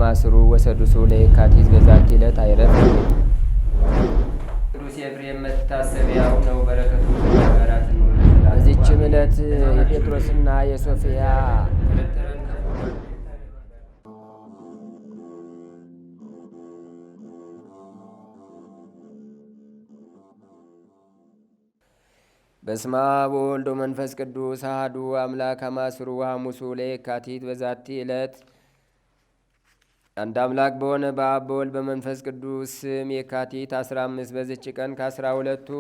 ከማስሩ ወሰዱሱ ለየካቲት በዛቲ ዕለት አይረፍ። ቅዱስ ኤፍሬም መታሰቢያው ነው። በረከቱ ጋራት ነው። በዚችም ዕለት የጴጥሮስና የሶፊያ በስመ አብ ወወልድ ወመንፈስ ቅዱስ አሐዱ አምላክ አማስሩ ሐሙሱ ለየካቲት በዛቲ ዕለት አንድ አምላክ በሆነ በአብ በወልድ በመንፈስ ቅዱስ ስም የካቲት 15 በዚች ቀን ከ12ቱ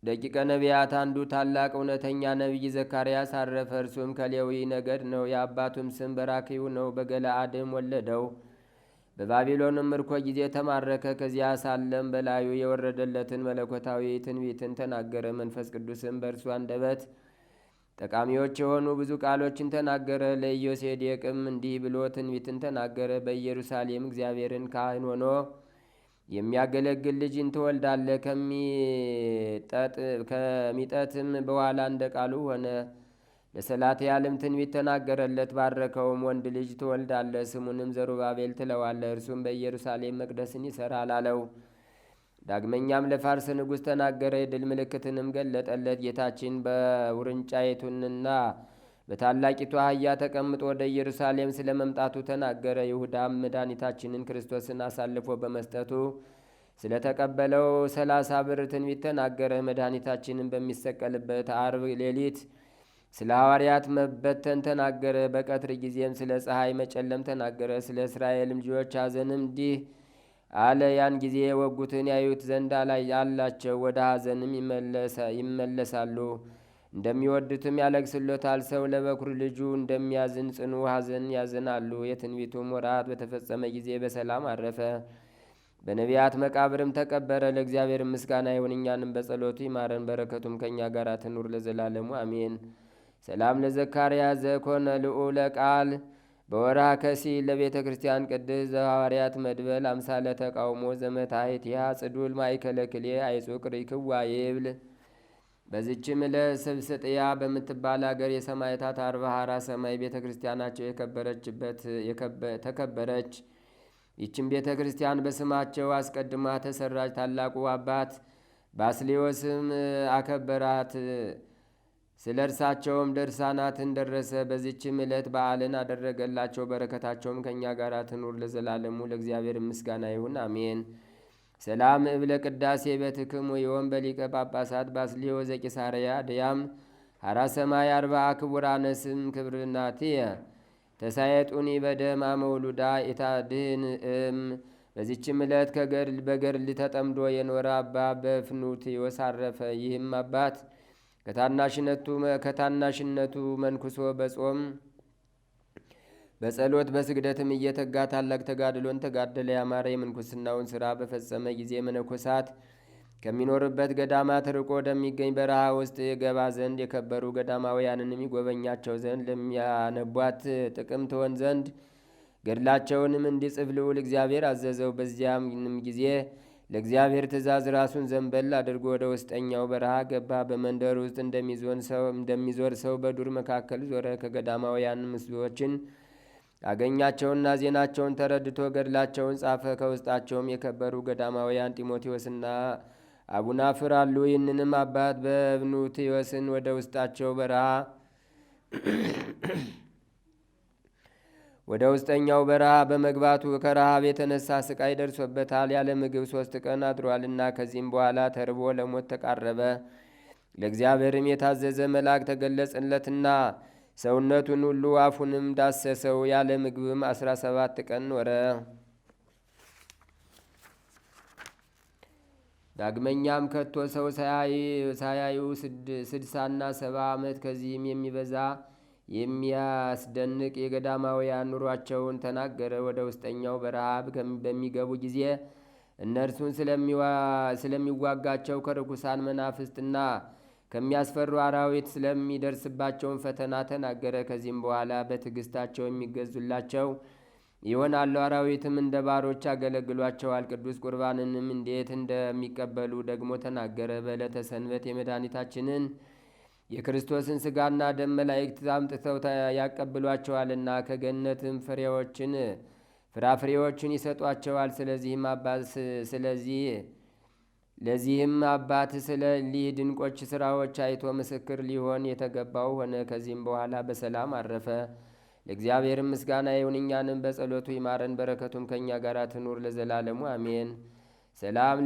ደቂቀ ነቢያት አንዱ ታላቅ እውነተኛ ነቢይ ዘካርያስ አረፈ። እርሱም ከሌዊ ነገድ ነው። የአባቱም ስም በራክዩ ነው። በገለአድም ወለደው። በባቢሎንም ምርኮ ጊዜ ተማረከ። ከዚያ ሳለም በላዩ የወረደለትን መለኮታዊ ትንቢትን ተናገረ። መንፈስ ቅዱስም በእርሱ አንደበት ጠቃሚዎች የሆኑ ብዙ ቃሎችን ተናገረ። ለኢዮሴዴቅም እንዲህ ብሎ ትንቢትን ተናገረ። በኢየሩሳሌም እግዚአብሔርን ካህን ሆኖ የሚያገለግል ልጅን ትወልዳለህ። ከሚጠትም በኋላ እንደ ቃሉ ሆነ። ለሰላትያልም ትንቢት ተናገረለት። ባረከውም። ወንድ ልጅ ትወልዳለህ፣ ስሙንም ዘሩባቤል ትለዋለህ። እርሱም በኢየሩሳሌም መቅደስን ይሠራል አለው። ዳግመኛም ለፋርስ ንጉሥ ተናገረ። የድል ምልክትንም ገለጠለት። ጌታችን በውርንጫይቱንና በታላቂቱ አህያ ተቀምጦ ወደ ኢየሩሳሌም ስለ መምጣቱ ተናገረ። ይሁዳም መድኃኒታችንን ክርስቶስን አሳልፎ በመስጠቱ ስለ ተቀበለው 30 ብር ትንቢት ተናገረ። መድኃኒታችንን በሚሰቀልበት አርብ ሌሊት ስለ ሐዋርያት መበተን ተናገረ። በቀትር ጊዜም ስለ ፀሐይ መጨለም ተናገረ። ስለ እስራኤል ልጆች ሐዘንም እንዲህ አለ። ያን ጊዜ የወጉትን ያዩት ዘንድ አላቸው፣ ወደ ሐዘንም ይመለሳሉ፣ እንደሚወዱትም ያለቅስሎታል። ሰው ለበኩር ልጁ እንደሚያዝን ጽኑ ሐዘን ያዝናሉ። የትንቢቱም ወራት በተፈጸመ ጊዜ በሰላም አረፈ። በነቢያት መቃብርም ተቀበረ። ለእግዚአብሔር ምስጋና ይሁን፣ እኛንም በጸሎቱ ይማረን፣ በረከቱም ከእኛ ጋር ትኑር ለዘላለሙ አሜን። ሰላም ለዘካርያስ ዘኮነ ልዑለ ቃል በወርሃ ከሲ ለቤተ ክርስቲያን ቅድስ ዘሐዋርያት መድበል አምሳለ ተቃውሞ ዘመታየትያ ጽዱል ማእከለ ክሌ አይጹቅ ሪክዋ ይብል። በዚችም ዕለት ስብስጥያ በምትባል አገር የሰማዕታት አርባ ሰማይ ቤተ ክርስቲያናቸው ተከበረች። ይችም ቤተ ክርስቲያን በስማቸው አስቀድማ ተሰራች። ታላቁ አባት ባስሌዎስም አከበራት። ስለ እርሳቸውም ድርሳናትን ደረሰ። በዚችም ዕለት በዓልን አደረገላቸው። በረከታቸውም ከእኛ ጋር ትኑር ለዘላለሙ። ለእግዚአብሔር ምስጋና ይሁን አሜን። ሰላም እብለ ቅዳሴ በትክሙ የወን በሊቀ ጳጳሳት ባስልዮ ዘቂሳርያ ድያም ሐራ ሰማይ 40 ክቡራነ ስም ክብርናትየ ተሳየጡኒ በደም አመውሉዳ ኢታድህን በዚችም ዕለት በገድል ተጠምዶ የኖረ አባ በፍኑትዮስ አረፈ። ይህም አባት ከታናሽነቱ መንኩሶ በጾም በጸሎት በስግደትም እየተጋ ታላቅ ተጋድሎን ተጋደለ። ያማረ የምንኩስናውን ሥራ በፈጸመ ጊዜ መነኮሳት ከሚኖርበት ገዳማት ርቆ ወደሚገኝ በረሃ ውስጥ የገባ ዘንድ የከበሩ ገዳማውያንንም ይጎበኛቸው ዘንድ ለሚያነቧት ጥቅም ትሆን ዘንድ ገድላቸውንም እንዲጽፍ ልዑል እግዚአብሔር አዘዘው። በዚያም ጊዜ ለእግዚአብሔር ትእዛዝ ራሱን ዘንበል አድርጎ ወደ ውስጠኛው በረሃ ገባ። በመንደር ውስጥ እንደሚዞር ሰው በዱር መካከል ዞረ። ከገዳማውያን ምስሎችን አገኛቸውና ዜናቸውን ተረድቶ ገድላቸውን ጻፈ። ከውስጣቸውም የከበሩ ገዳማውያን ጢሞቴዎስና አቡናፍር አሉ። ይህንንም አባት በብኑትዮስን ወደ ውስጣቸው በረሃ ወደ ውስጠኛው በረሃ በመግባቱ ከረሃብ የተነሳ ስቃይ ደርሶበታል። ያለ ምግብ 3 ቀን አድሯልና። ከዚህም በኋላ ተርቦ ለሞት ተቃረበ። ለእግዚአብሔርም የታዘዘ መልአክ ተገለጸለትና ሰውነቱን ሁሉ አፉንም ዳሰሰው። ያለ ምግብም 17 ቀን ኖረ። ዳግመኛም ከቶ ሰው ሳያዩ 60ና 70 ዓመት ከዚህም የሚበዛ የሚያስደንቅ የገዳማውያን ኑሯቸውን ተናገረ። ወደ ውስጠኛው በረሃ በሚገቡ ጊዜ እነርሱን ስለሚዋጋቸው ከርኩሳን መናፍስትና ከሚያስፈሩ አራዊት ስለሚደርስባቸውን ፈተና ተናገረ። ከዚህም በኋላ በትዕግስታቸው የሚገዙላቸው ይሆናሉ። አራዊትም እንደ ባሮች ያገለግሏቸዋል። ቅዱስ ቁርባንንም እንዴት እንደሚቀበሉ ደግሞ ተናገረ። በዕለተ ሰንበት የመድኃኒታችንን የክርስቶስን ሥጋና ደም መላእክት አምጥተው ያቀብሏቸዋልና ከገነትም ፍራፍሬዎችን ይሰጧቸዋል። ለዚህም አባት ስለ ሊህ ድንቆች ሥራዎች አይቶ ምስክር ሊሆን የተገባው ሆነ። ከዚህም በኋላ በሰላም አረፈ። ለእግዚአብሔር ምስጋና ይሁን፣ እኛንም በጸሎቱ ይማረን፣ በረከቱም ከእኛ ጋር ትኑር ለዘላለሙ አሜን። ሰላም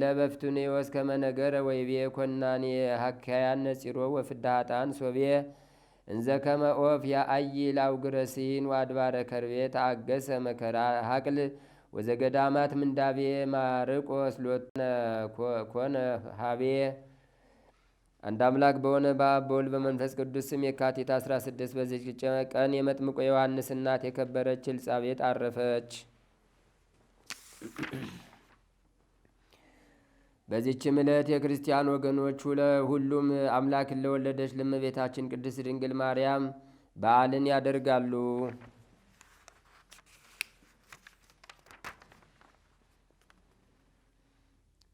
ለበፍቱኔዎስ ከመነገረ ወይቤ ኮናኔ ሀካያን ነጺሮ ወፍዳጣን ሶቤ እንዘ ከመ ኦፍ ያአይል አውግረሲን ወአድባረ ከርቤ ተአገሰ መከራ ሀቅል ወዘገዳማት ምንዳቤ ማርቆስ ሎነ ኮነ ሀቤ። አንድ አምላክ በሆነ በአብ በወልድ በመንፈስ ቅዱስ ስም የካቲት 16 በዚች ቀን የመጥምቆ ዮሐንስ እናት የከበረች ኤልሳቤጥ አረፈች። በዚችም ዕለት የክርስቲያን ወገኖች ሁሉም አምላክን ለወለደች ለእመቤታችን ቅድስት ድንግል ማርያም በዓልን ያደርጋሉ።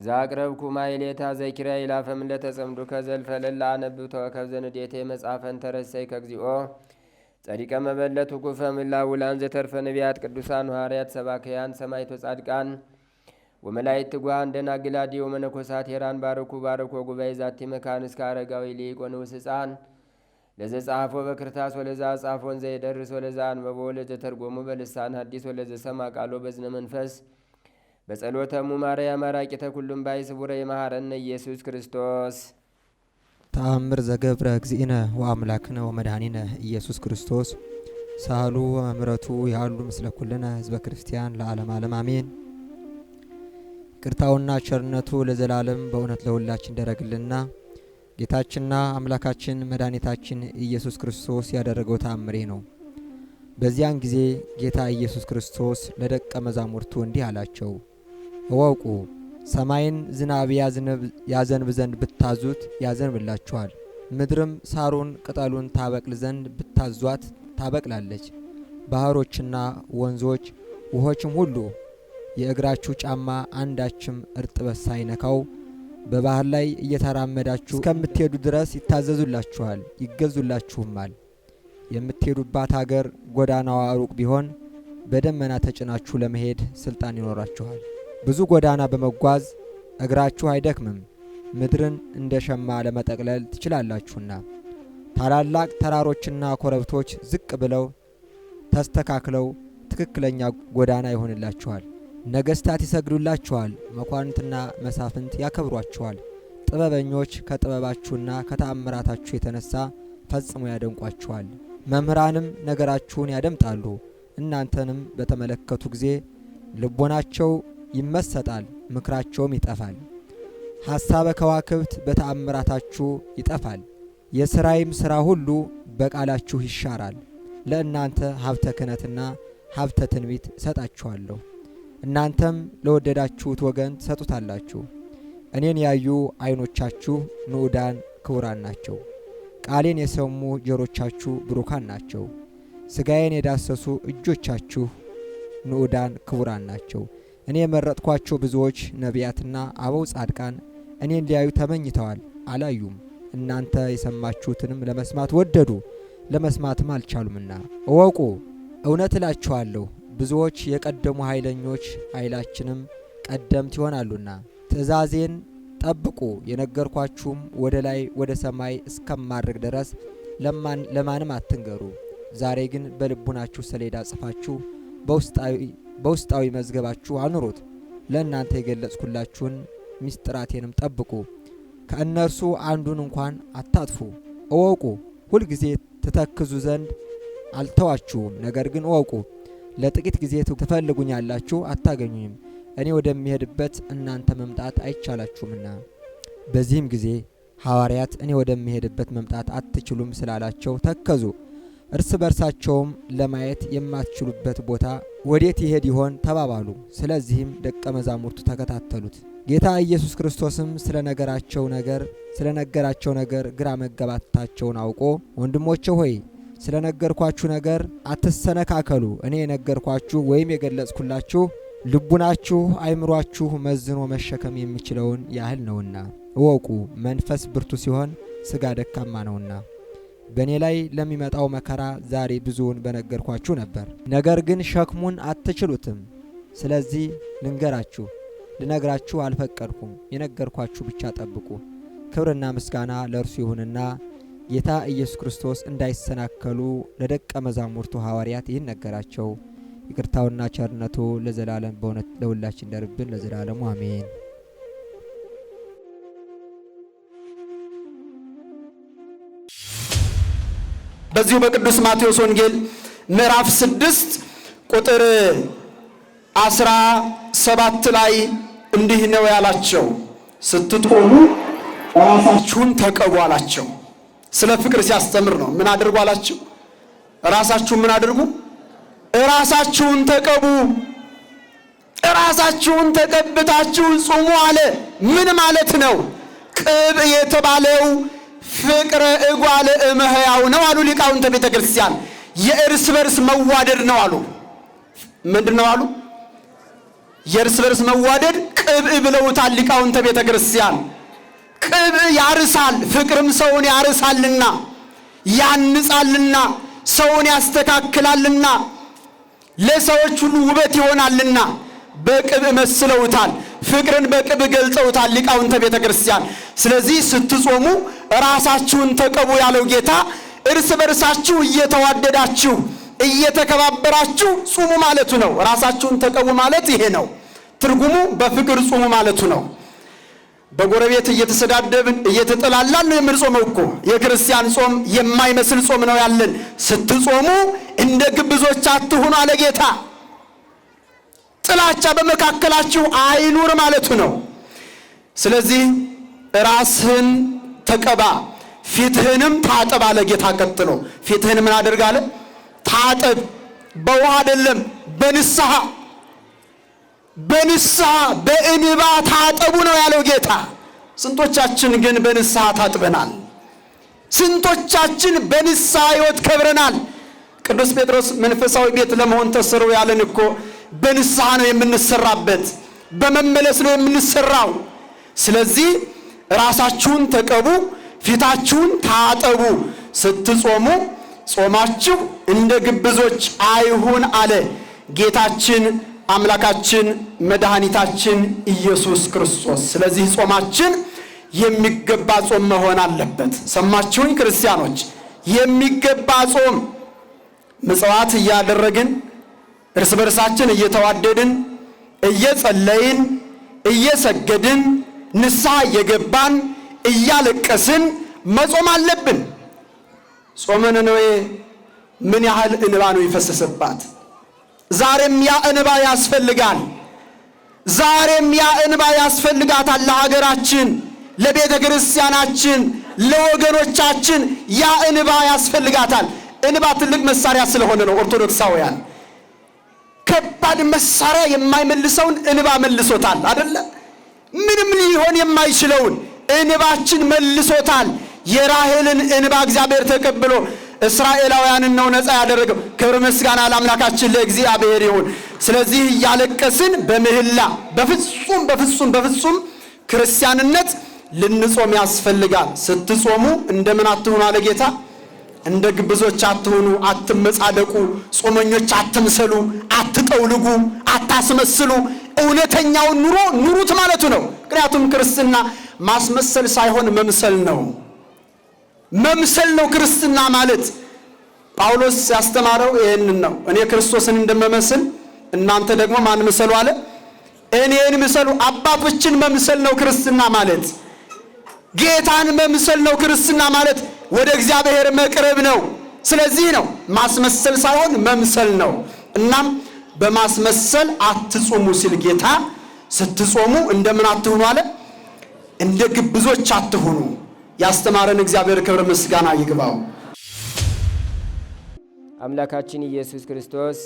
ዛቅረብኩ ማይሌታ ዘኪርያ ይላፈም ለተጸምዱ ከዘልፈለላ አነብብ ተወከብ ዘንዴቴ መጽሐፈን ተረሰይ ከግዚኦ ጸዲቀ መበለቱ ኩፈምላ ውላን ዘተርፈ ነቢያት ቅዱሳን ሐዋርያት ሰባክያን ሰማይቶ ጻድቃን ወመላእክት ትጓን ደናግላዲ ወመነኮሳት ሄራን ባረኩ ጉባኤ ዛቲ መካን እስከ አረጋዊ ሊቅ ወንዑስ ሕፃን ለዘ ጻፎ በክርታስ ወለዛ ጻፎን ዘይደርስ ወለዛ አንበቦ ወለዘ ተርጎሙ በልሳን ሐዲስ ወለዘ ሰማ ቃሎ በዝነ መንፈስ በጸሎተሙ ማርያም አራቂተ ኩሉም ባይ ስቡረ ይመሃረነ ኢየሱስ ክርስቶስ። ተአምር ዘገብረ እግዚእነ ወአምላክነ ወመድኃኒነ ኢየሱስ ክርስቶስ ሳህሉ ወምሕረቱ ያሉ ምስለ ኩልነ ህዝበ ክርስቲያን ለዓለም ዓለም አሜን። ቅርታውና ቸርነቱ ለዘላለም በእውነት ለሁላችን ደረግልና ጌታችንና አምላካችን መድኃኒታችን ኢየሱስ ክርስቶስ ያደረገው ተአምሬ ነው። በዚያን ጊዜ ጌታ ኢየሱስ ክርስቶስ ለደቀ መዛሙርቱ እንዲህ አላቸው፣ እወቁ፣ ሰማይን ዝናብ ያዘንብ ዘንድ ብታዙት ያዘንብላችኋል፣ ምድርም ሳሩን ቅጠሉን ታበቅል ዘንድ ብታዟት ታበቅላለች። ባህሮችና ወንዞች ውሆችም ሁሉ የእግራችሁ ጫማ አንዳችም እርጥበት ሳይነካው በባህር ላይ እየተራመዳችሁ እስከምትሄዱ ድረስ ይታዘዙላችኋል፣ ይገዙላችሁማል። የምትሄዱባት ሀገር ጎዳናዋ ሩቅ ቢሆን በደመና ተጭናችሁ ለመሄድ ስልጣን ይኖራችኋል። ብዙ ጎዳና በመጓዝ እግራችሁ አይደክምም፣ ምድርን እንደ ሸማ ለመጠቅለል ትችላላችሁና። ታላላቅ ተራሮችና ኮረብቶች ዝቅ ብለው ተስተካክለው ትክክለኛ ጎዳና ይሆንላችኋል። ነገስታት ይሰግዱላችኋል፣ መኳንንትና መሳፍንት ያከብሯችኋል። ጥበበኞች ከጥበባችሁና ከተአምራታችሁ የተነሳ ፈጽሞ ያደንቋችኋል። መምህራንም ነገራችሁን ያደምጣሉ። እናንተንም በተመለከቱ ጊዜ ልቦናቸው ይመሰጣል፣ ምክራቸውም ይጠፋል። ሐሳበ ከዋክብት በተአምራታችሁ ይጠፋል። የሥራይም ሥራ ሁሉ በቃላችሁ ይሻራል። ለእናንተ ሀብተ ክህነትና ሀብተ ትንቢት እሰጣችኋለሁ፣ እናንተም ለወደዳችሁት ወገን ትሰጡታላችሁ። እኔን ያዩ ዓይኖቻችሁ ንዑዳን ክቡራን ናቸው። ቃሌን የሰሙ ጆሮቻችሁ ብሩካን ናቸው። ሥጋዬን የዳሰሱ እጆቻችሁ ንዑዳን ክቡራን ናቸው። እኔ የመረጥኳቸው ብዙዎች ነቢያትና አበው ጻድቃን እኔን ሊያዩ ተመኝተዋል፣ አላዩም። እናንተ የሰማችሁትንም ለመስማት ወደዱ፣ ለመስማትም አልቻሉምና። እወቁ፣ እውነት እላችኋለሁ፣ ብዙዎች የቀደሙ ኃይለኞች ኃይላችንም ቀደምት ይሆናሉና። ትእዛዜን ጠብቁ፣ የነገርኳችሁም ወደ ላይ ወደ ሰማይ እስከማድረግ ድረስ ለማንም አትንገሩ። ዛሬ ግን በልቡናችሁ ሰሌዳ ጽፋችሁ በውስጣዊ መዝገባችሁ አኑሩት። ለእናንተ የገለጽኩላችሁን ምስጢራቴንም ጠብቁ፣ ከእነርሱ አንዱን እንኳን አታጥፉ። እወቁ፣ ሁልጊዜ ትተክዙ ዘንድ አልተዋችሁም። ነገር ግን እወቁ፣ ለጥቂት ጊዜ ትፈልጉኛላችሁ፣ አታገኙኝም። እኔ ወደሚሄድበት እናንተ መምጣት አይቻላችሁምና። በዚህም ጊዜ ሐዋርያት እኔ ወደሚሄድበት መምጣት አትችሉም ስላላቸው ተከዙ። እርስ በርሳቸውም ለማየት የማትችሉበት ቦታ ወዴት ይሄድ ይሆን ተባባሉ። ስለዚህም ደቀ መዛሙርቱ ተከታተሉት። ጌታ ኢየሱስ ክርስቶስም ስለነገራቸው ነገር ግራ መጋባታቸውን አውቆ ወንድሞቼ ሆይ ስለነገርኳችሁ ነገር አትሰነካከሉ። እኔ የነገርኳችሁ ወይም የገለጽኩላችሁ ልቡናችሁ አይምሯችሁ መዝኖ መሸከም የሚችለውን ያህል ነውና። እወቁ፣ መንፈስ ብርቱ ሲሆን ሥጋ ደካማ ነውና። በእኔ ላይ ለሚመጣው መከራ ዛሬ ብዙውን በነገርኳችሁ ነበር፣ ነገር ግን ሸክሙን አትችሉትም። ስለዚህ ልነግራችሁ አልፈቀድኩም፣ የነገርኳችሁ ብቻ ጠብቁ። ክብርና ምስጋና ለእርሱ ይሁንና ጌታ ኢየሱስ ክርስቶስ እንዳይሰናከሉ ለደቀ መዛሙርቱ ሐዋርያት ይህን ነገራቸው። ይቅርታውና ቸርነቱ ለዘላለም በእውነት ለሁላችን ይደርብን ለዘላለሙ አሜን። በዚሁ በቅዱስ ማቴዎስ ወንጌል ምዕራፍ 6 ቁጥር 17 ላይ እንዲህ ነው ያላቸው፣ ስትጦሙ ራሳችሁን ተቀቡ አላቸው። ስለ ፍቅር ሲያስተምር ነው። ምን አድርጉ አላቸው? ራሳችሁን ምን አድርጉ? ራሳችሁን ተቀቡ። ራሳችሁን ተቀብታችሁ ጹሙ አለ። ምን ማለት ነው? ቅብ የተባለው ፍቅረ እጓለ እመሕያው ነው አሉ ሊቃውንተ ቤተ ክርስቲያን። የእርስ በርስ መዋደድ ነው አሉ። ምንድን ነው አሉ? የእርስ በርስ መዋደድ ቅብእ ብለውታል ሊቃውንተ ቤተ ክርስቲያን። ቅብእ ያርሳል፣ ፍቅርም ሰውን ያርሳልና ያንጻልና ሰውን ያስተካክላልና ለሰዎች ሁሉ ውበት ይሆናልና በቅብእ መስለውታል። ፍቅርን በቅብእ ገልጸውታል ሊቃውንተ ቤተ ክርስቲያን። ስለዚህ ስትጾሙ ራሳችሁን ተቀቡ ያለው ጌታ እርስ በርሳችሁ እየተዋደዳችሁ እየተከባበራችሁ ጹሙ ማለቱ ነው። ራሳችሁን ተቀቡ ማለት ይሄ ነው ትርጉሙ። በፍቅር ጹሙ ማለቱ ነው። በጎረቤት እየተሰዳደብን እየተጠላላን ነው የምንጾመው እኮ። የክርስቲያን ጾም የማይመስል ጾም ነው ያለን። ስትጾሙ እንደ ግብዞች አትሁኑ አለ ጌታ። ጥላቻ በመካከላችሁ አይኑር ማለቱ ነው። ስለዚህ ራስህን ተቀባ፣ ፊትህንም ታጠብ አለ ጌታ። ቀጥሎ ፊትህን ምን አድርግ አለ? ታጠብ። በውሃ አይደለም፣ በንስሐ በእንባ ታጠቡ ነው ያለው ጌታ። ስንቶቻችን ግን በንስሐ ታጥበናል? ስንቶቻችን በንስሐ ሕይወት ከብረናል? ቅዱስ ጴጥሮስ መንፈሳዊ ቤት ለመሆን ተሰሩ ያለን እኮ በንስሐ ነው የምንሰራበት፣ በመመለስ ነው የምንሰራው። ስለዚህ ራሳችሁን ተቀቡ፣ ፊታችሁን ታጠቡ። ስትጾሙ ጾማችሁ እንደ ግብዞች አይሁን አለ ጌታችን አምላካችን መድኃኒታችን ኢየሱስ ክርስቶስ። ስለዚህ ጾማችን የሚገባ ጾም መሆን አለበት። ሰማችሁኝ ክርስቲያኖች? የሚገባ ጾም ምጽዋት እያደረግን እርስ በርሳችን እየተዋደድን እየጸለይን እየሰገድን ንስሐ እየገባን እያለቀስን መጾም አለብን። ጾመ ነነዌ ምን ያህል እንባ ነው የፈሰሰባት! ዛሬም ያ እንባ ያስፈልጋል። ዛሬም ያ እንባ ያስፈልጋታል። ለሀገራችን፣ ለቤተ ክርስቲያናችን፣ ለወገኖቻችን ያ እንባ ያስፈልጋታል። እንባ ትልቅ መሳሪያ ስለሆነ ነው። ኦርቶዶክሳውያን ከባድ መሳሪያ የማይመልሰውን እንባ መልሶታል አይደለ? ምንም ሊሆን የማይችለውን እንባችን መልሶታል። የራሔልን እንባ እግዚአብሔር ተቀብሎ እስራኤላውያንን ነው ነፃ ያደረገው። ክብር ምስጋና ለአምላካችን ለእግዚአብሔር ይሁን። ስለዚህ እያለቀስን በምህላ በፍጹም ክርስቲያንነት ልንጾም ያስፈልጋል። ስትጾሙ እንደምን አትሁኑ አለ ጌታ? እንደ ግብዞች አትሁኑ፣ አትመጻደቁ፣ ጾመኞች አትምሰሉ፣ አትጠውልጉ፣ አታስመስሉ። እውነተኛውን ኑሮ ኑሩት ማለቱ ነው። ምክንያቱም ክርስትና ማስመሰል ሳይሆን መምሰል ነው። መምሰል ነው ክርስትና ማለት። ጳውሎስ ያስተማረው ይህንን ነው። እኔ ክርስቶስን እንደምመስል እናንተ ደግሞ ማን ምሰሉ አለ? እኔን ምሰሉ። አባቶችን መምሰል ነው ክርስትና ማለት። ጌታን መምሰል ነው ክርስትና ማለት። ወደ እግዚአብሔር መቅረብ ነው። ስለዚህ ነው ማስመሰል ሳይሆን መምሰል ነው። እናም በማስመሰል አትጾሙ ሲል ጌታ ስትጾሙ እንደምን አትሁኑ አለ? እንደ ግብዞች አትሁኑ። ያስተማረን እግዚአብሔር ክብር ምስጋና ይግባው። አምላካችን ኢየሱስ ክርስቶስ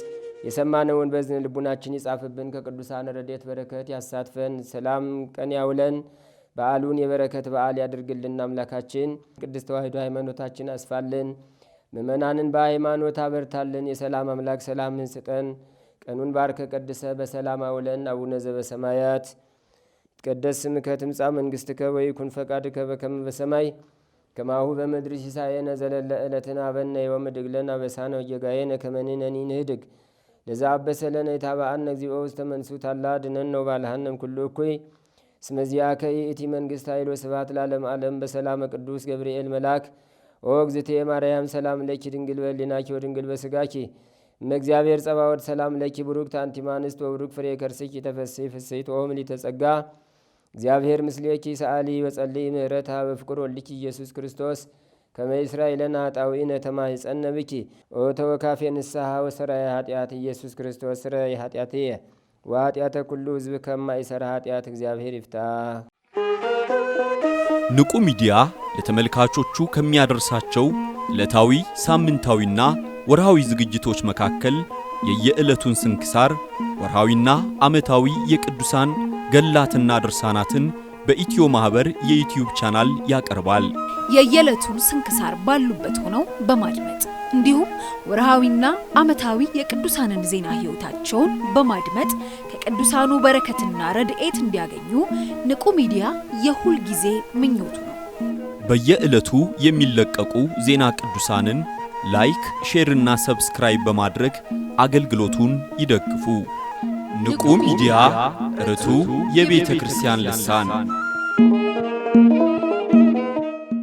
የሰማነውን በዝን ልቡናችን ይጻፍብን፣ ከቅዱሳን ረድኤት በረከት ያሳትፈን፣ ሰላም ቀን ያውለን፣ በዓሉን የበረከት በዓል ያድርግልን። አምላካችን ቅድስት ተዋሕዶ ሃይማኖታችን አስፋልን፣ ምእመናንን በሃይማኖት አበርታልን። የሰላም አምላክ ሰላምን ስጠን። ቀኑን ባርከ ቀድሰ በሰላም አውለን። አቡነ ዘበሰማያት ይትቀደስ ስምከ ትምጻእ መንግሥትከ ወይኩን ፈቃድከ በከመ በሰማይ ከማሁ በምድር ሲሳየነ ዘለለ ዕለትነ ሀበነ ዮም ወኅድግ ለነ አበሳነ ወጌጋየነ ከመ ንሕነኒ ንኅድግ ለዘአበሰለነ የታብአነ እግዚኦ ውስተ መንሱት አላ አድኅነነ ወባልሐነ ኩሉ እኩይ እስመ ዚአከ ይእቲ መንግሥት ኃይል ወስብሐት ለዓለመ ዓለም። በሰላመ ቅዱስ ገብርኤል መልአክ ኦ እግዝእትየ ማርያም ሰላም ለኪ ድንግል በሕሊናኪ ወድንግል በሥጋኪ እመእግዚአብሔር ጸባዖት ሰላም ለኪ ቡሩክት አንቲ እምአንስት ወቡሩክ ፍሬ ከርሥኪ ተፈሥሒ ፍሥሕት ኦ ምልዕተ ጸጋ እግዚአብሔር ምስሌኪ ሰአሊ ወጸልይ ምህረታ በፍቅር ወልድኪ ኢየሱስ ክርስቶስ ከመ ይሥራይ ለነ ኃጣውኢነ ተማኅፀነ ብኪ ኦ ተወካፌ ንስሐ ወሰራይ ኃጢአት ኢየሱስ ክርስቶስ ስረይ ኃጢአትየ ወኃጢአተ ኩሉ ሕዝብ ከማይሠራ ኃጢአት እግዚአብሔር ይፍታ። ንቁ ሚዲያ ለተመልካቾቹ ከሚያደርሳቸው ዕለታዊ ሳምንታዊና ወርሃዊ ዝግጅቶች መካከል የየዕለቱን ስንክሳር ወርሃዊና ዓመታዊ የቅዱሳን ገላትና ድርሳናትን በኢትዮ ማህበር የዩቲዩብ ቻናል ያቀርባል። የየዕለቱን ስንክሳር ባሉበት ሆነው በማድመጥ እንዲሁም ወርሃዊና ዓመታዊ የቅዱሳንን ዜና ሕይወታቸውን በማድመጥ ከቅዱሳኑ በረከትና ረድኤት እንዲያገኙ ንቁ ሚዲያ የሁል ጊዜ ምኞቱ ነው። በየዕለቱ የሚለቀቁ ዜና ቅዱሳንን ላይክ፣ ሼርና ሰብስክራይብ በማድረግ አገልግሎቱን ይደግፉ። ንቁ ሚዲያ ርቱ የቤተ ክርስቲያን ልሳን